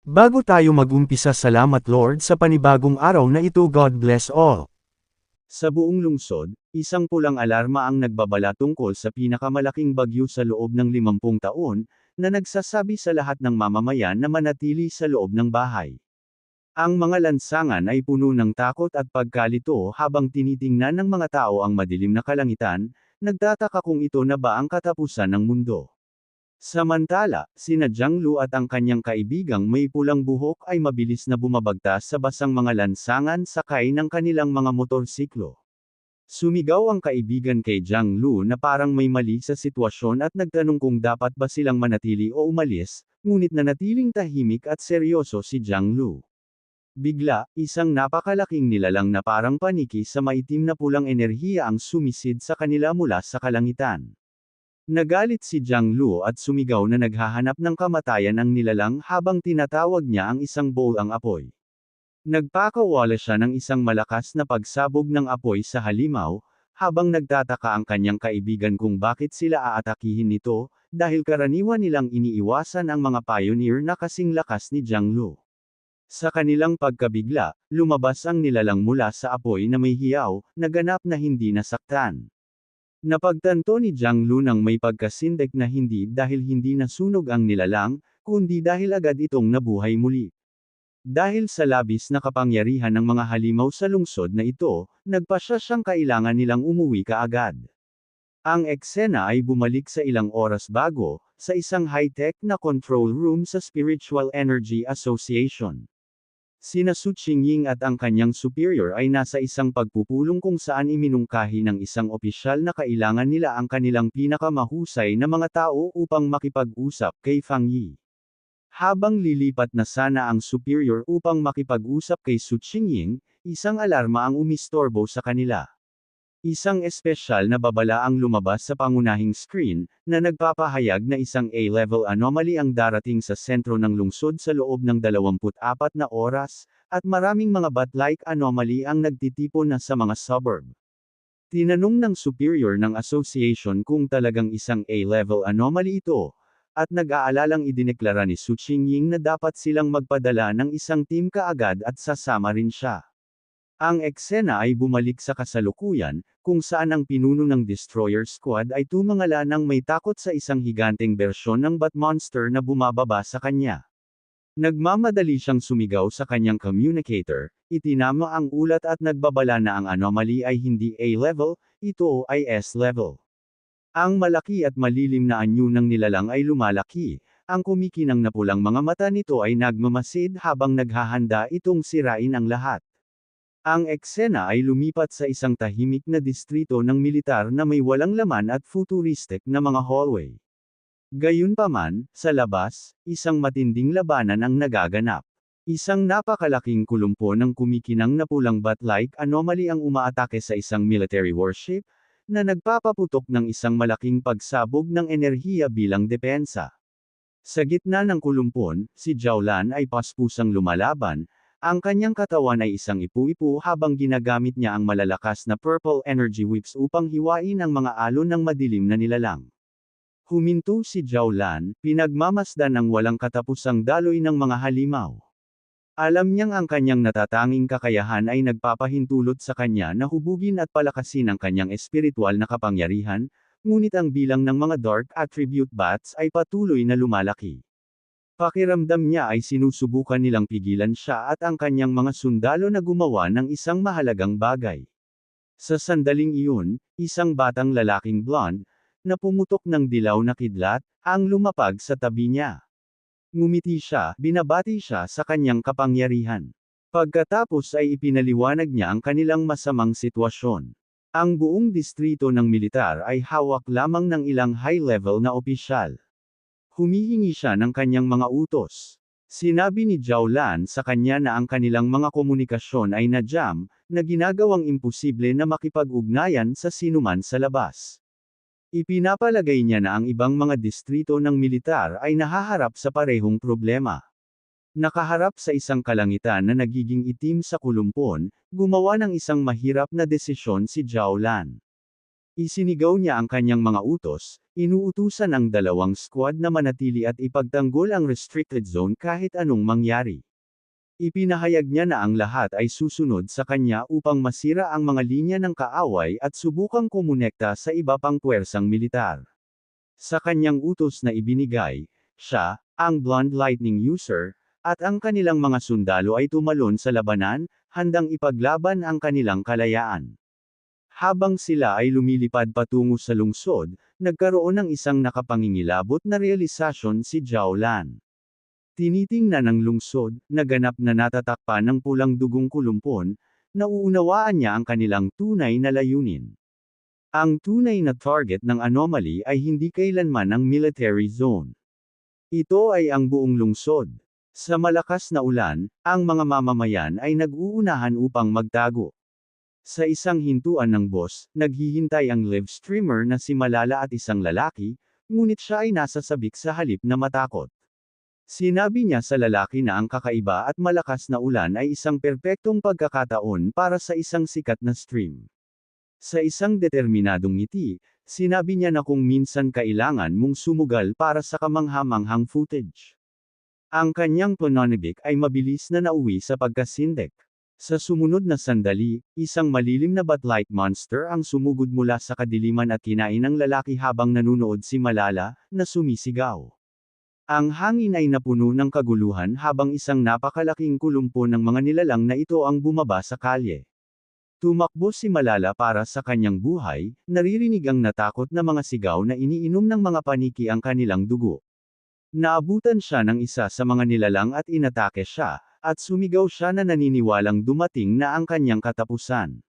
Bago tayo mag-umpisa, salamat Lord sa panibagong araw na ito. God bless all. Sa buong lungsod, isang pulang alarma ang nagbabala tungkol sa pinakamalaking bagyo sa loob ng 50 taon, na nagsasabi sa lahat ng mamamayan na manatili sa loob ng bahay. Ang mga lansangan ay puno ng takot at pagkalito habang tinitingnan ng mga tao ang madilim na kalangitan, nagtataka kung ito na ba ang katapusan ng mundo. Samantala, sina Jiang Lu at ang kanyang kaibigang may pulang buhok ay mabilis na bumabagtas sa basang mga lansangan sakay ng kanilang mga motorsiklo. Sumigaw ang kaibigan kay Jiang Lu na parang may mali sa sitwasyon at nagtanong kung dapat ba silang manatili o umalis, ngunit nanatiling tahimik at seryoso si Jiang Lu. Bigla, isang napakalaking nilalang na parang paniki sa maitim na pulang enerhiya ang sumisid sa kanila mula sa kalangitan. Nagalit si Jiang Lu at sumigaw na naghahanap ng kamatayan ang nilalang habang tinatawag niya ang isang bowl ang apoy. Nagpakawala siya ng isang malakas na pagsabog ng apoy sa halimaw, habang nagtataka ang kanyang kaibigan kung bakit sila aatakihin nito, dahil karaniwan nilang iniiwasan ang mga pioneer na kasing lakas ni Jiang Lu. Sa kanilang pagkabigla, lumabas ang nilalang mula sa apoy na may hiyaw, naganap na hindi nasaktan. Napagtanto ni Jiang Lu nang may pagkasindek na hindi dahil hindi nasunog ang nilalang, kundi dahil agad itong nabuhay muli. Dahil sa labis na kapangyarihan ng mga halimaw sa lungsod na ito, nagpasya siyang kailangan nilang umuwi kaagad. Ang eksena ay bumalik sa ilang oras bago, sa isang high-tech na control room sa Spiritual Energy Association. Sina Su Qingying at ang kanyang superior ay nasa isang pagpupulong kung saan iminungkahi ng isang opisyal na kailangan nila ang kanilang pinakamahusay na mga tao upang makipag-usap kay Fang Yi. Habang lilipat na sana ang superior upang makipag-usap kay Su Qingying, isang alarma ang umistorbo sa kanila. Isang espesyal na babala ang lumabas sa pangunahing screen, na nagpapahayag na isang A-level anomaly ang darating sa sentro ng lungsod sa loob ng 24 na oras, at maraming mga bat-like anomaly ang nagtitipon na sa mga suburb. Tinanong ng superior ng association kung talagang isang A-level anomaly ito, at nag-aalalang idineklara ni Su Qingying na dapat silang magpadala ng isang team kaagad at sasama rin siya. Ang eksena ay bumalik sa kasalukuyan, kung saan ang pinuno ng Destroyer Squad ay tumangala ng may takot sa isang higanteng bersyon ng Bat Monster na bumababa sa kanya. Nagmamadali siyang sumigaw sa kanyang communicator, itinama ang ulat at nagbabala na ang anomaly ay hindi A-level, ito ay S-level. Ang malaki at malilim na anyo ng nilalang ay lumalaki, ang kumikinang na pulang mga mata nito ay nagmamasid habang naghahanda itong sirain ang lahat. Ang eksena ay lumipat sa isang tahimik na distrito ng militar na may walang laman at futuristic na mga hallway. Gayunpaman, sa labas, isang matinding labanan ang nagaganap. Isang napakalaking kulumpo ng kumikinang na pulang bat-like anomaly ang umaatake sa isang military warship, na nagpapaputok ng isang malaking pagsabog ng enerhiya bilang depensa. Sa gitna ng kulumpon, si Zhao Lan ay paspusang lumalaban. Ang kanyang katawan ay isang ipu-ipu habang ginagamit niya ang malalakas na purple energy whips upang hiwain ang mga alon ng madilim na nilalang. Huminto si Zhao Lan, pinagmamasdan ang walang katapusang daloy ng mga halimaw. Alam niyang ang kanyang natatanging kakayahan ay nagpapahintulot sa kanya na hubugin at palakasin ang kanyang espiritual na kapangyarihan, ngunit ang bilang ng mga dark attribute bats ay patuloy na lumalaki. Pakiramdam niya ay sinusubukan nilang pigilan siya at ang kanyang mga sundalo na gumawa ng isang mahalagang bagay. Sa sandaling iyon, isang batang lalaking blonde, na pumutok ng dilaw na kidlat, ang lumapag sa tabi niya. Ngumiti siya, binabati siya sa kanyang kapangyarihan. Pagkatapos ay ipinaliwanag niya ang kanilang masamang sitwasyon. Ang buong distrito ng militar ay hawak lamang ng ilang high-level na opisyal. Humihingi siya ng kanyang mga utos. Sinabi ni Zhao Lan sa kanya na ang kanilang mga komunikasyon ay na-jam, na ginagawang imposible na makipag-ugnayan sa sinuman sa labas. Ipinapalagay niya na ang ibang mga distrito ng militar ay nahaharap sa parehong problema. Nakaharap sa isang kalangitan na nagiging itim sa kulumpon, gumawa ng isang mahirap na desisyon si Zhao Lan. Isinigaw niya ang kanyang mga utos, inuutusan ang dalawang squad na manatili at ipagtanggol ang restricted zone kahit anong mangyari. Ipinahayag niya na ang lahat ay susunod sa kanya upang masira ang mga linya ng kaaway at subukang kumonekta sa iba pang puwersang militar. Sa kanyang utos na ibinigay, siya, ang Blonde Lightning user, at ang kanilang mga sundalo ay tumalon sa labanan, handang ipaglaban ang kanilang kalayaan. Habang sila ay lumilipad patungo sa lungsod, nagkaroon ng isang nakapangingilabot na realisasyon si Zhao Lan. Tinitingnan ng lungsod, naganap na natatakpan ng pulang dugong kulumpon, nauunawaan niya ang kanilang tunay na layunin. Ang tunay na target ng anomaly ay hindi kailanman ang military zone. Ito ay ang buong lungsod. Sa malakas na ulan, ang mga mamamayan ay nag-uunahan upang magtago. Sa isang hintuan ng boss, naghihintay ang live streamer na si Malala at isang lalaki, ngunit siya ay nasa sabik sa halip na matakot. Sinabi niya sa lalaki na ang kakaiba at malakas na ulan ay isang perpektong pagkakataon para sa isang sikat na stream. Sa isang determinadong ngiti, sinabi niya na kung minsan kailangan mong sumugal para sa kamanghamanghang footage. Ang kanyang pananabik ay mabilis na nauwi sa pagkasindek. Sa sumunod na sandali, isang malilim na bat-like monster ang sumugod mula sa kadiliman at kinain ng lalaki habang nanunood si Malala, na sumisigaw. Ang hangin ay napuno ng kaguluhan habang isang napakalaking kulumpo ng mga nilalang na ito ang bumaba sa kalye. Tumakbo si Malala para sa kanyang buhay, naririnig ang natakot na mga sigaw na iniinom ng mga paniki ang kanilang dugo. Naabutan siya ng isa sa mga nilalang at inatake siya, at sumigaw siya na naniniwalang dumating na ang kanyang katapusan.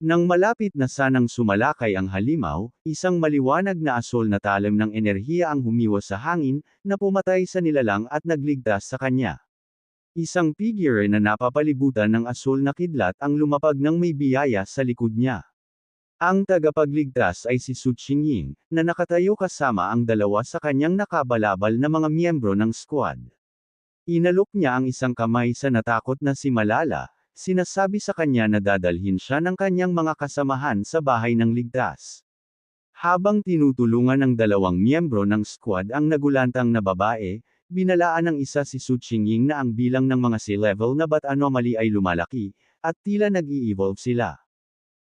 Nang malapit na sanang sumalakay ang halimaw, isang maliwanag na asol na talim ng enerhiya ang humiwas sa hangin, na pumatay sa nilalang at nagligtas sa kanya. Isang figure na napapalibutan ng asol na kidlat ang lumapag ng may biyaya sa likod niya. Ang tagapagligtas ay si Su Qingying, na nakatayo kasama ang dalawa sa kanyang nakabalabal na mga miyembro ng squad. Inalok niya ang isang kamay sa natakot na si Malala, sinasabi sa kanya na dadalhin siya ng kanyang mga kasamahan sa bahay ng ligtas. Habang tinutulungan ng dalawang miyembro ng squad ang nagulantang na babae, binalaan ng isa si Su Qingying na ang bilang ng mga sea-level na bat anomaly ay lumalaki, at tila nag-i-evolve sila.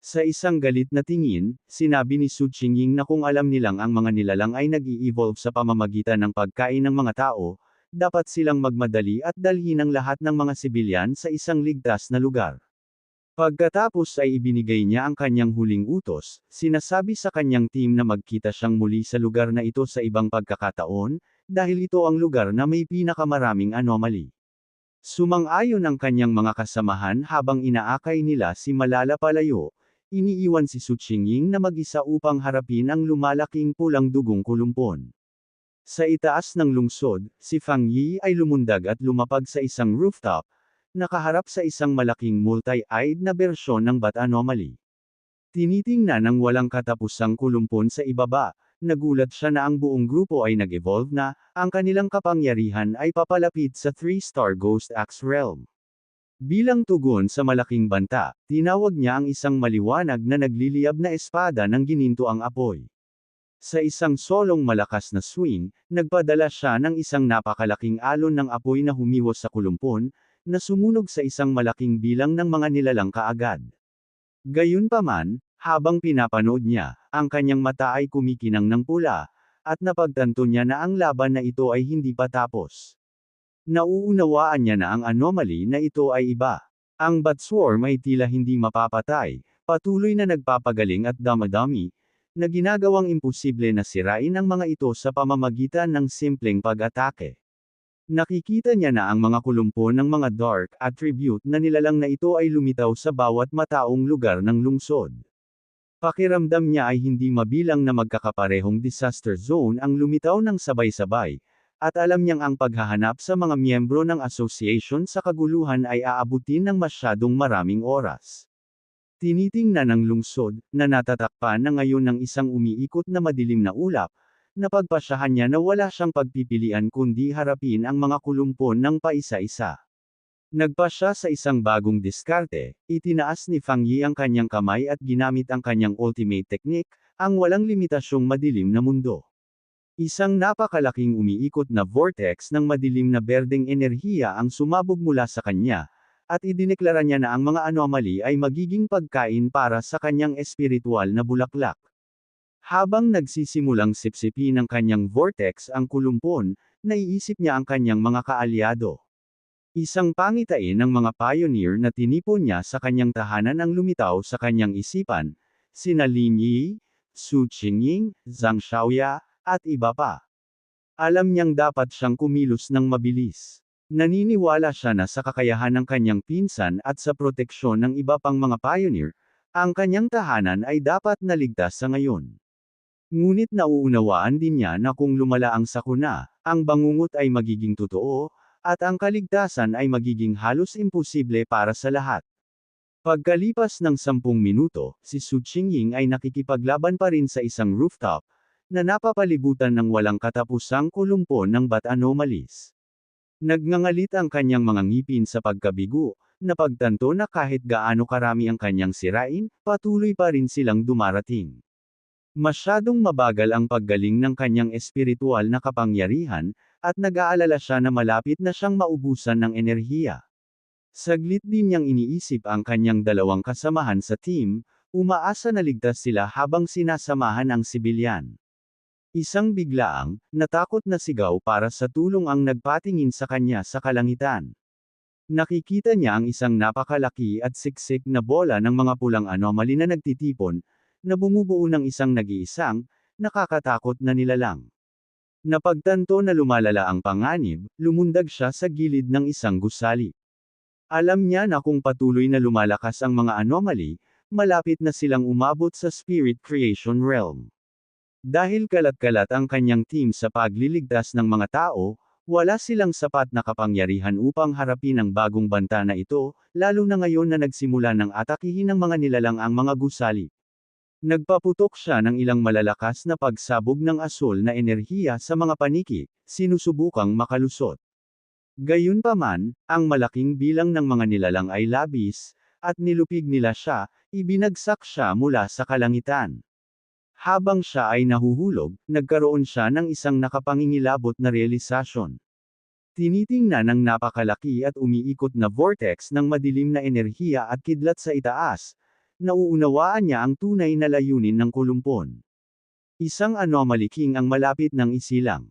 Sa isang galit na tingin, sinabi ni Su Qingying na kung alam nilang ang mga nilalang ay nag-i-evolve sa pamamagitan ng pagkain ng mga tao, dapat silang magmadali at dalhin ang lahat ng mga sibilyan sa isang ligtas na lugar. Pagkatapos ay ibinigay niya ang kanyang huling utos, sinasabi sa kanyang team na magkita siyang muli sa lugar na ito sa ibang pagkakataon, dahil ito ang lugar na may pinakamaraming anomaly. Sumang-ayon ang kanyang mga kasamahan habang inaakay nila si Malala palayo, iniiwan si Su Qingying na mag-isa upang harapin ang lumalaking pulang dugong kulumpon. Sa itaas ng lungsod, si Fang Yi ay lumundag at lumapag sa isang rooftop, nakaharap sa isang malaking multi-eyed na bersyon ng bat anomaly. Tinitingnan ng walang katapusang kulumpon sa ibaba, nagulat siya na ang buong grupo ay nag-evolve na, ang kanilang kapangyarihan ay papalapit sa 3-star Ghost Axe Realm. Bilang tugon sa malaking banta, tinawag niya ang isang maliwanag na nagliliyab na espada ng gininto ang apoy. Sa isang solong malakas na swing, nagpadala siya ng isang napakalaking alon ng apoy na humiwas sa kulumpon, na sumunog sa isang malaking bilang ng mga nilalang kaagad. Gayunpaman, habang pinapanood niya, ang kanyang mata ay kumikinang ng pula, at napagtanto niya na ang laban na ito ay hindi pa tapos. Nauunawaan niya na ang anomaly na ito ay iba. Ang bat swarm ay tila hindi mapapatay, patuloy na nagpapagaling at damadami, na ginagawang imposible na sirain ang mga ito sa pamamagitan ng simpleng pag-atake. Nakikita niya na ang mga kulumpo ng mga dark attribute na nilalang na ito ay lumitaw sa bawat mataong lugar ng lungsod. Pakiramdam niya ay hindi mabilang na magkakaparehong disaster zone ang lumitaw ng sabay-sabay, at alam niyang ang paghahanap sa mga miyembro ng association sa kaguluhan ay aabutin ng masyadong maraming oras. Tinitingnan ng lungsod, na natatakpan na ngayon ng isang umiikot na madilim na ulap, napagpasyahan niya na wala siyang pagpipilian kundi harapin ang mga kulumpon ng paisa-isa. Nagpasya sa isang bagong diskarte, itinaas ni Fang Yi ang kanyang kamay at ginamit ang kanyang ultimate technique, ang walang limitasyong madilim na mundo. Isang napakalaking umiikot na vortex ng madilim na berdeng enerhiya ang sumabog mula sa kanya, at idineklara niya na ang mga anomaly ay magiging pagkain para sa kanyang espiritual na bulaklak. Habang nagsisimulang sipsipin ng kanyang vortex ang kulumpon, naiisip niya ang kanyang mga kaalyado. Isang pangitain ng mga pioneer na tinipon niya sa kanyang tahanan ang lumitaw sa kanyang isipan, sina Lin Yi, Su Qingying, Zhang Xiaoya, at iba pa. Alam niyang dapat siyang kumilos ng mabilis. Naniniwala siya na sa kakayahan ng kanyang pinsan at sa proteksyon ng iba pang mga pioneer, ang kanyang tahanan ay dapat naligtas sa ngayon. Ngunit nauunawaan din niya na kung lumala ang sakuna, ang bangungot ay magiging totoo, at ang kaligtasan ay magiging halos imposible para sa lahat. Pagkalipas ng 10 minuto, si Su Qingying ay nakikipaglaban pa rin sa isang rooftop, na napapalibutan ng walang katapusang kulumpon ng bat anomalies. Nagngangalit ang kanyang mga ngipin sa pagkabigo, na pagtanto na kahit gaano karami ang kanyang sirain, patuloy pa rin silang dumarating. Masyadong mabagal ang paggaling ng kanyang espiritual na kapangyarihan, at nag-aalala siya na malapit na siyang maubusan ng enerhiya. Saglit din niyang iniisip ang kanyang dalawang kasamahan sa team, umaasa na ligtas sila habang sinasamahan ang sibilyan. Isang biglaang, natakot na sigaw para sa tulong ang nagpatingin sa kanya sa kalangitan. Nakikita niya ang isang napakalaki at siksik na bola ng mga pulang anomaly na nagtitipon, na bumubuo ng isang nag-iisang, nakakatakot na nilalang. Napagtanto na lumalala ang panganib, lumundag siya sa gilid ng isang gusali. Alam niya na kung patuloy na lumalakas ang mga anomaly, malapit na silang umabot sa spirit creation realm. Dahil kalat-kalat ang kanyang team sa pagliligtas ng mga tao, wala silang sapat na kapangyarihan upang harapin ang bagong banta na ito, lalo na ngayon na nagsimula ng atakihin ng mga nilalang ang mga gusali. Nagpaputok siya ng ilang malalakas na pagsabog ng asol na enerhiya sa mga paniki, sinusubukang makalusot. Gayunpaman, ang malaking bilang ng mga nilalang ay labis, at nilupig nila siya, ibinagsak siya mula sa kalangitan. Habang siya ay nahuhulog, nagkaroon siya ng isang nakapangingilabot na realisasyon. Tinitingnan ng napakalaki at umiikot na vortex ng madilim na enerhiya at kidlat sa itaas, nauunawaan niya ang tunay na layunin ng kulumpon. Isang anomaly king ang malapit ng isilang.